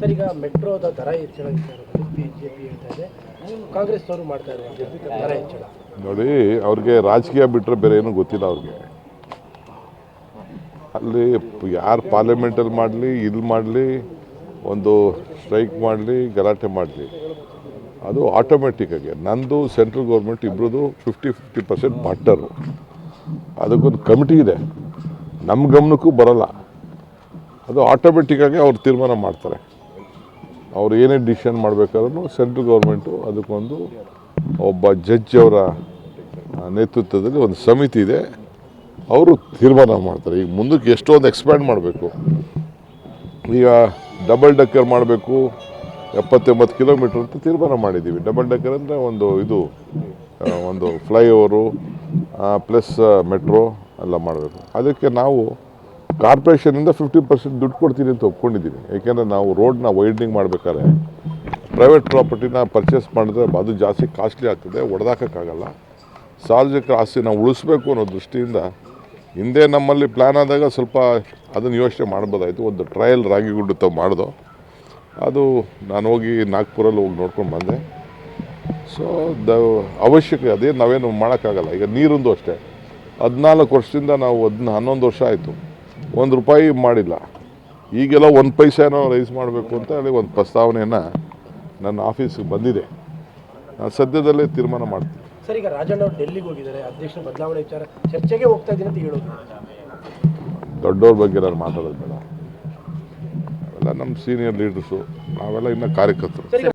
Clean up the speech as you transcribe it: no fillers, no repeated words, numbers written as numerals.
Sir, ಈಗ ಮೆಟ್ರೋದ ದರ ಹೆಚ್ಚಳ ವಿಚಾರದಲ್ಲಿ ಬಿಜೆಪಿ ಹೇಳ್ತಾ ಇದೆ, ಕಾಂಗ್ರೆಸ್ ಅವರು ಮಾಡ್ತಾ ಇರುವಂಥದ್ದು ದರ ಹೆಚ್ಚಳ. ನೋಡಿ, ಅವ್ರಿಗೆ ರಾಜಕೀಯ ಬಿಟ್ಟರೆ ಬೇರೆ ಏನೂ ಗೊತ್ತಿಲ್ಲ ಅವ್ರಿಗೆ. ಅಲ್ಲಿ ಯಾರು ಪಾರ್ಲಿಮೆಂಟಲ್ಲಿ ಮಾಡಲಿ, ಇಲ್ಲಿ ಮಾಡಲಿ, ಒಂದು ಸ್ಟ್ರೈಕ್ ಮಾಡಲಿ, ಗಲಾಟೆ ಮಾಡಲಿ, ಅದು ಆಟೋಮೆಟಿಕ್ಕಾಗಿ ನಂದು ಸೆಂಟ್ರಲ್ ಗೌರ್ಮೆಂಟ್ ಇಬ್ಬರದು 50% ಪಾರ್ಟ್ನರು. ಅದಕ್ಕೊಂದು ಕಮಿಟಿ ಇದೆ, ನಮ್ಮ ಗಮನಕ್ಕೂ ಬರೋಲ್ಲ. ಅದು ಆಟೋಮೆಟಿಕ್ಕಾಗಿ ಅವ್ರು ತೀರ್ಮಾನ ಮಾಡ್ತಾರೆ. ಅವ್ರು ಏನೇ ಡಿಸಿಷನ್ ಮಾಡಬೇಕಾದ್ರೂ ಸೆಂಟ್ರಲ್ ಗೌರ್ಮೆಂಟು ಅದಕ್ಕೊಂದು ಒಬ್ಬ ಜಡ್ಜ್ ಅವರ ನೇತೃತ್ವದಲ್ಲಿ ಒಂದು ಸಮಿತಿ ಇದೆ, ಅವರು ತೀರ್ಮಾನ ಮಾಡ್ತಾರೆ. ಈಗ ಮುಂದಕ್ಕೆ ಎಷ್ಟೊಂದು ಎಕ್ಸ್ಪ್ಯಾಂಡ್ ಮಾಡಬೇಕು. ಈಗ ಡಬಲ್ ಡಕ್ಕರ್ ಮಾಡಬೇಕು, 70-80 ಕಿಲೋಮೀಟ್ರ್ ಅಂತ ತೀರ್ಮಾನ ಮಾಡಿದ್ದೀವಿ. ಡಬಲ್ ಡಕ್ಕರ್ ಅಂದರೆ ಒಂದು ಫ್ಲೈಓವರು ಪ್ಲಸ್ ಮೆಟ್ರೋ ಎಲ್ಲ ಮಾಡಬೇಕು. ಅದಕ್ಕೆ ನಾವು ಕಾರ್ಪೊರೇಷನಿಂದ 50% ದುಡ್ಡು ಕೊಡ್ತೀನಿ ಅಂತ ಒಪ್ಕೊಂಡಿದ್ದೀನಿ. ಏಕೆಂದರೆ ನಾವು ರೋಡ್ನ ವೈಡ್ನಿಂಗ್ ಮಾಡಬೇಕಾದ್ರೆ ಪ್ರೈವೇಟ್ ಪ್ರಾಪರ್ಟಿನ ಪರ್ಚೇಸ್ ಮಾಡಿದ್ರೆ ಅದು ಜಾಸ್ತಿ ಕಾಸ್ಟ್ಲಿ ಆಗ್ತದೆ, ಹೊಡೆದಾಕೋಕ್ಕಾಗಲ್ಲ. ಸಾರ್ವಜನಿಕರ ಆಸ್ತಿ ನಾವು ಉಳಿಸ್ಬೇಕು ಅನ್ನೋ ದೃಷ್ಟಿಯಿಂದ ಹಿಂದೆ ನಮ್ಮಲ್ಲಿ ಪ್ಲ್ಯಾನ್ ಆದಾಗ ಸ್ವಲ್ಪ ಅದನ್ನು ಯೋಚನೆ ಮಾಡ್ಬೋದಾಯಿತು. ಒಂದು ಟ್ರಯಲ್ ರಾಗಿಗುಡ್ಡು ತಾವು ಮಾಡ್ದೋ, ಅದು ನಾನು ಹೋಗಿ ನಾಗ್ಪುರಲ್ಲಿ ಹೋಗಿ ನೋಡ್ಕೊಂಡು ಬಂದೆ. ಸೊ ಅವಶ್ಯಕ ಅದೇ ನಾವೇನು ಮಾಡೋಕ್ಕಾಗಲ್ಲ. ಈಗ ನೀರೊಂದು ಅಷ್ಟೇ, 14 ವರ್ಷದಿಂದ ನಾವು 11 ವರ್ಷ ಆಯಿತು, ₹1 ಮಾಡಿಲ್ಲ. ಈಗೆಲ್ಲ 1 ಪೈಸೆನೋ ರೈಸ್ ಮಾಡಬೇಕು ಅಂತ ಹೇಳಿ ಒಂದು ಪ್ರಸ್ತಾವನೆಯನ್ನು ನನ್ನ ಆಫೀಸಿಗೆ ಬಂದಿದೆ. ನಾನು ಸದ್ಯದಲ್ಲೇ ತೀರ್ಮಾನ ಮಾಡ್ತೀನಿ. ಸರ್, ಈಗ ರಾಜಣ್ಣ ಅವರು ಡೆಲ್ಲಿಗೆ ಹೋಗಿದ್ದಾರೆ, ಅಧ್ಯಕ್ಷರ ಬದಲಾವಣೆ ವಿಚಾರ ಚರ್ಚೆಗೆ ಹೋಗ್ತಾ ಇದ್ದೀನಿ ಅಂತ ಹೇಳೋದು. ದೊಡ್ಡವ್ರ ಬಗ್ಗೆ ನಾನು ಮಾತಾಡೋದು ಬೇಡ. ಅವೆಲ್ಲ ನಮ್ಮ ಸೀನಿಯರ್ ಲೀಡರ್ಸು, ನಾವೆಲ್ಲ ಇನ್ನೂ ಕಾರ್ಯಕರ್ತರು.